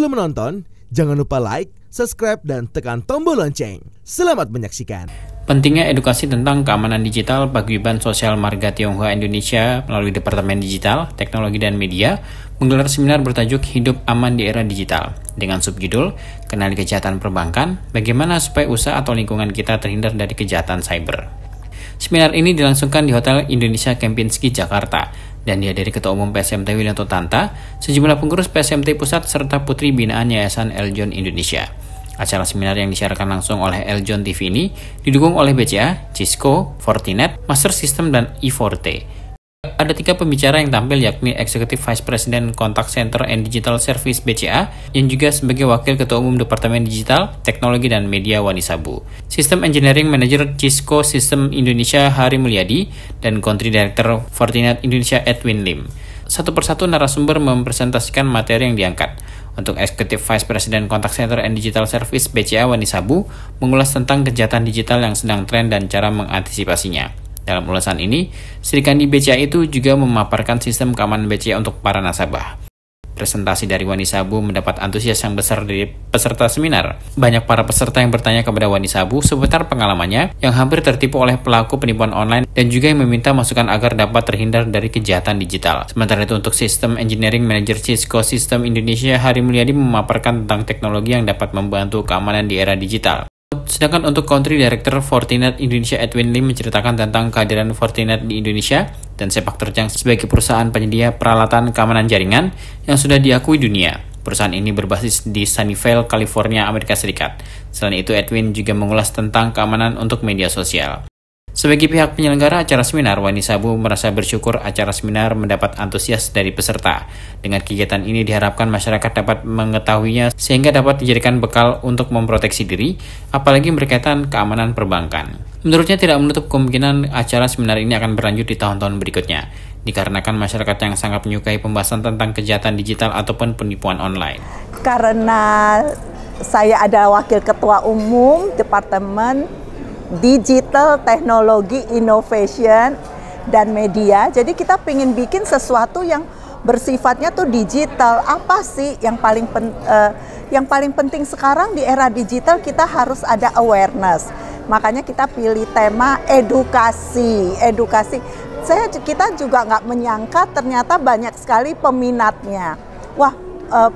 Sebelum menonton, jangan lupa like, subscribe, dan tekan tombol lonceng. Selamat menyaksikan. Pentingnya edukasi tentang keamanan digital Paguyuban Sosial Marga Tionghoa Indonesia melalui Departemen Digital, Teknologi dan Media menggelar seminar bertajuk Hidup Aman di Era Digital dengan subjudul Kenali Kejahatan Perbankan, Bagaimana Supaya Usaha atau Lingkungan Kita Terhindar dari Kejahatan Cyber. Seminar ini dilangsungkan di Hotel Indonesia Kempinski, Jakarta dan dihadiri Ketua Umum PSMT Wilanto Tanta, sejumlah pengurus PSMT Pusat serta Putri Binaan Yayasan Eljon Indonesia. Acara seminar yang disiarkan langsung oleh Eljon TV ini didukung oleh BCA, Cisco, Fortinet, Master System, dan E4T. Ada 3 pembicara yang tampil, yakni Executive Vice President Contact Center and Digital Service BCA yang juga sebagai Wakil Ketua Umum Departemen Digital, Teknologi dan Media Wani Sabu, System Engineering Manager Cisco System Indonesia Hari Mulyadi, dan Country Director Fortinet Indonesia Edwin Lim. Satu persatu narasumber mempresentasikan materi yang diangkat. Untuk Executive Vice President Contact Center and Digital Service BCA Wani Sabu mengulas tentang kejahatan digital yang sedang tren dan cara mengantisipasinya. Dalam ulasan ini, Serikandi BCA itu juga memaparkan sistem keamanan BCA untuk para nasabah. Presentasi dari Wani Sabu mendapat antusias yang besar dari peserta seminar. Banyak para peserta yang bertanya kepada Wani Sabu seputar pengalamannya yang hampir tertipu oleh pelaku penipuan online dan juga yang meminta masukan agar dapat terhindar dari kejahatan digital. Sementara itu untuk Sistem Engineering Manager Cisco System Indonesia Hari Mulyadi memaparkan tentang teknologi yang dapat membantu keamanan di era digital. Sedangkan untuk Country Director Fortinet Indonesia Edwin Lim menceritakan tentang kehadiran Fortinet di Indonesia dan sepak terjang sebagai perusahaan penyedia peralatan keamanan jaringan yang sudah diakui dunia. Perusahaan ini berbasis di Sunnyvale, California, Amerika Serikat. Selain itu, Edwin juga mengulas tentang keamanan untuk media sosial. Sebagai pihak penyelenggara acara seminar, Wani Sabu merasa bersyukur acara seminar mendapat antusias dari peserta. Dengan kegiatan ini diharapkan masyarakat dapat mengetahuinya sehingga dapat dijadikan bekal untuk memproteksi diri, apalagi berkaitan keamanan perbankan. Menurutnya tidak menutup kemungkinan acara seminar ini akan berlanjut di tahun-tahun berikutnya, dikarenakan masyarakat yang sangat menyukai pembahasan tentang kejahatan digital ataupun penipuan online. Karena saya adalah Wakil Ketua Umum Departemen Digital, Teknologi, Innovation, dan Media. Jadi kita pengen bikin sesuatu yang bersifatnya tuh digital. Apa sih yang paling penting sekarang di era digital? Kita harus ada awareness. Makanya kita pilih tema edukasi. Kita juga nggak menyangka ternyata banyak sekali peminatnya. Wah,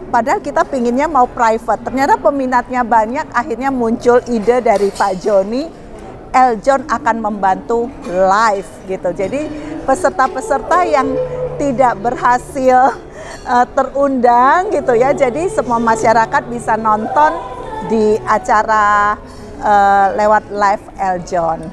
padahal kita pinginnya mau private. Ternyata peminatnya banyak. Akhirnya muncul ide dari Pak Joni. Eljon akan membantu live gitu. Jadi peserta-peserta yang tidak berhasil terundang gitu ya. Jadi semua masyarakat bisa nonton di acara lewat live Eljon.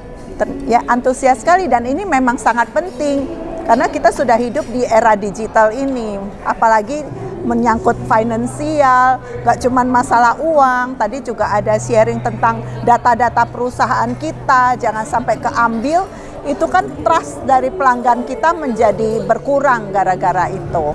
Ya, antusias sekali dan ini memang sangat penting karena kita sudah hidup di era digital ini. Apalagi menyangkut finansial, gak cuma masalah uang, tadi juga ada sharing tentang data-data perusahaan kita, jangan sampai keambil, itu kan trust dari pelanggan kita menjadi berkurang gara-gara itu.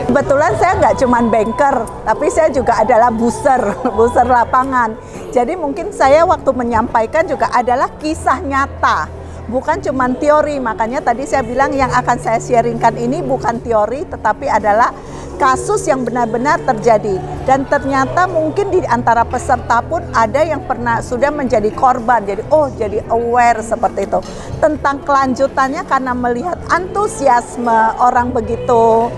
Kebetulan saya nggak cuma banker, tapi saya juga adalah booster lapangan. Jadi mungkin saya waktu menyampaikan juga adalah kisah nyata, bukan cuma teori. Makanya tadi saya bilang yang akan saya sharingkan ini bukan teori, tetapi adalah kasus yang benar-benar terjadi. Dan ternyata mungkin di antara peserta pun ada yang sudah menjadi korban. Jadi jadi aware seperti itu. Tentang kelanjutannya karena melihat antusiasme orang begitu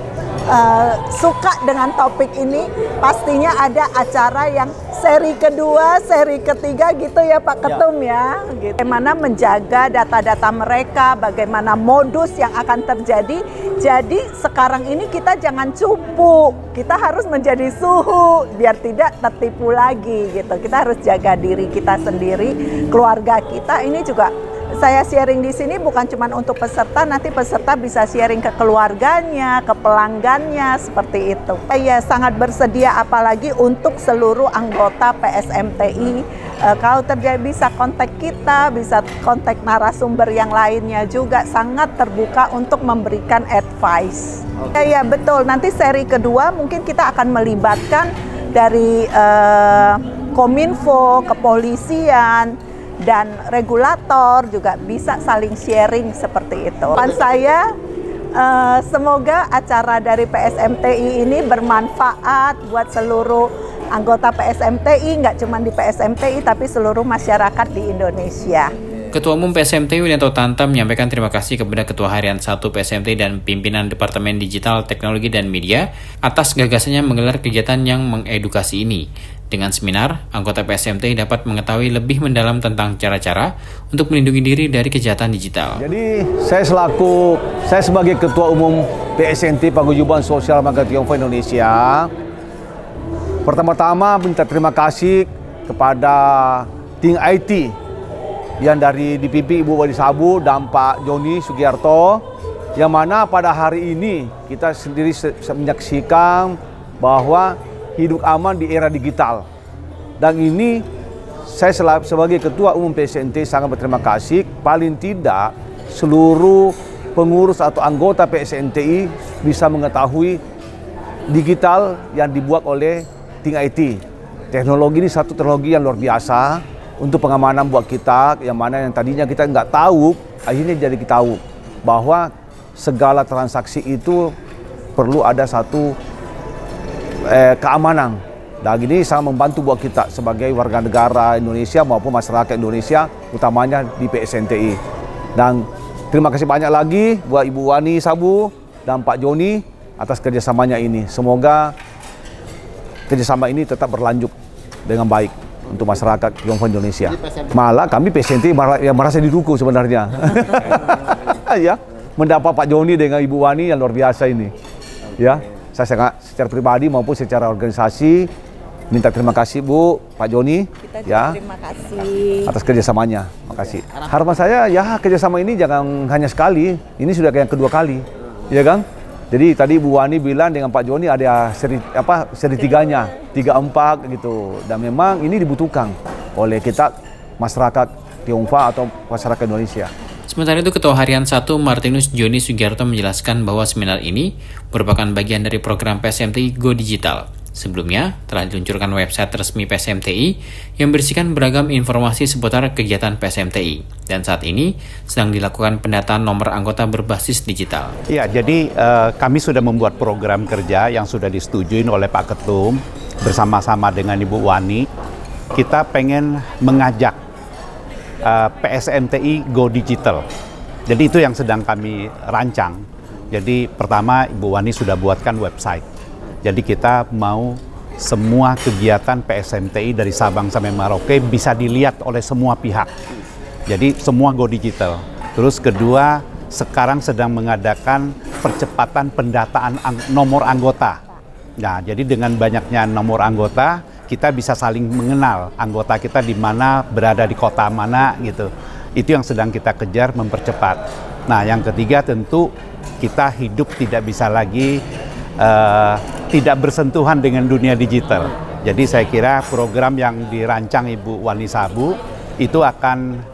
suka dengan topik ini, pastinya ada acara yang seri kedua, seri ketiga gitu ya Pak Ketum ya. Gitu. Bagaimana menjaga data-data mereka, bagaimana modus yang akan terjadi. Jadi sekarang ini kita jangan cupu, kita harus menjadi suhu biar tidak tertipu lagi gitu. Kita harus jaga diri kita sendiri, keluarga kita. Ini juga saya sharing di sini bukan cuma untuk peserta, nanti peserta bisa sharing ke keluarganya, ke pelanggannya, seperti itu. Saya sangat bersedia apalagi untuk seluruh anggota PSMTI. Kalau terjadi bisa kontak kita, bisa kontak narasumber yang lainnya juga, sangat terbuka untuk memberikan advice. Ya betul, nanti seri kedua mungkin kita akan melibatkan dari Kominfo, kepolisian, dan regulator juga bisa saling sharing seperti itu. Saya Semoga acara dari PSMTI ini bermanfaat buat seluruh anggota PSMTI, nggak cuma di PSMTI tapi seluruh masyarakat di Indonesia. Ketua Umum PSMTI Widianto Tanta menyampaikan terima kasih kepada Ketua Harian 1 PSMTI dan pimpinan Departemen Digital, Teknologi, dan Media atas gagasannya menggelar kegiatan yang mengedukasi ini. Dengan seminar, anggota PSMTI dapat mengetahui lebih mendalam tentang cara-cara untuk melindungi diri dari kejahatan digital. Jadi saya sebagai Ketua Umum PSMTI Paguyuban Sosial Marga Tionghoa Indonesia, pertama-tama minta terima kasih kepada tim IT yang dari dipimpin Ibu Wali Sabu dan Pak Joni Sugiarto, yang mana pada hari ini kita sendiri menyaksikan bahwa hidup aman di era digital. Dan ini saya sebagai Ketua Umum PSMTI sangat berterima kasih, paling tidak seluruh pengurus atau anggota PSMTI bisa mengetahui digital yang dibuat oleh tim IT. Teknologi ini satu teknologi yang luar biasa untuk pengamanan buat kita, yang mana yang tadinya kita nggak tahu, akhirnya jadi kita tahu bahwa segala transaksi itu perlu ada satu keamanan. Dan ini sangat membantu buat kita sebagai warga negara Indonesia maupun masyarakat Indonesia, utamanya di PSMTI. Dan terima kasih banyak lagi buat Ibu Wani Sabu dan Pak Joni atas kerjasamanya ini. Semoga kerjasama ini tetap berlanjut dengan baik untuk masyarakat Tionghoa Indonesia. Malah kami PSMTI yang merasa didukung sebenarnya. Ya, mendapat Pak Joni dengan Ibu Wani yang luar biasa ini. Ya, saya sangat secara pribadi maupun secara organisasi minta terima kasih Bu, Pak Joni. Kita juga ya, terima kasih atas kerjasamanya. Makasih. Harapan saya ya kerjasama ini jangan hanya sekali, ini sudah yang kedua kali, ya kan? Jadi tadi Bu Wani bilang dengan Pak Joni ada seri tiganya, 3-4 gitu. Dan memang ini dibutuhkan oleh kita masyarakat Tionghoa atau masyarakat Indonesia. Sementara itu, Ketua Harian 1 Martinus Joni Sugiarto menjelaskan bahwa seminar ini merupakan bagian dari program PSMTI Go Digital. Sebelumnya, telah diluncurkan website resmi PSMTI yang berisikan beragam informasi seputar kegiatan PSMTI. Dan saat ini sedang dilakukan pendataan nomor anggota berbasis digital. Ya, jadi kami sudah membuat program kerja yang sudah disetujui oleh Pak Ketum bersama-sama dengan Ibu Wani. Kita pengen mengajak PSMTI Go Digital. Jadi itu yang sedang kami rancang. Jadi pertama Ibu Wani sudah buatkan website. Jadi kita mau semua kegiatan PSMTI dari Sabang sampai Merauke bisa dilihat oleh semua pihak. Jadi semua Go Digital. Terus kedua, sekarang sedang mengadakan percepatan pendataan nomor anggota. Nah, jadi dengan banyaknya nomor anggota, kita bisa saling mengenal anggota kita di mana, berada di kota mana gitu. Itu yang sedang kita kejar, mempercepat. Nah, yang ketiga tentu kita hidup tidak bisa lagi tidak bersentuhan dengan dunia digital. Jadi saya kira program yang dirancang Ibu Wani Sabu itu akan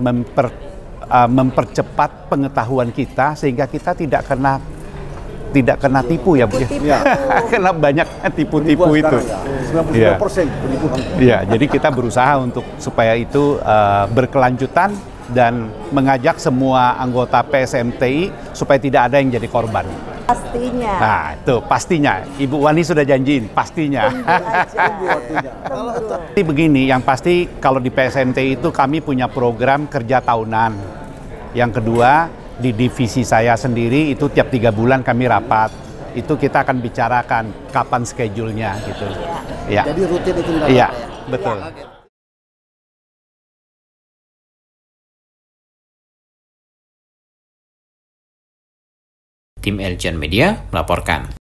mempercepat pengetahuan kita sehingga kita tidak kena tipu ya Bu. Kena banyak tipu-tipu itu. 99% penipuan. Ya, jadi kita berusaha untuk supaya itu berkelanjutan dan mengajak semua anggota PSMTI supaya tidak ada yang jadi korban. Pastinya. Nah, itu pastinya. Ibu Wani sudah janjiin, pastinya. Tapi begini, yang pasti kalau di PSMTI itu kami punya program kerja tahunan. Yang kedua, di divisi saya sendiri itu tiap 3 bulan kami rapat. Itu kita akan bicarakan kapan schedule-nya gitu. Ya. Jadi rutin itu dilakukan. Iya, betul. Tim Eljan Media melaporkan.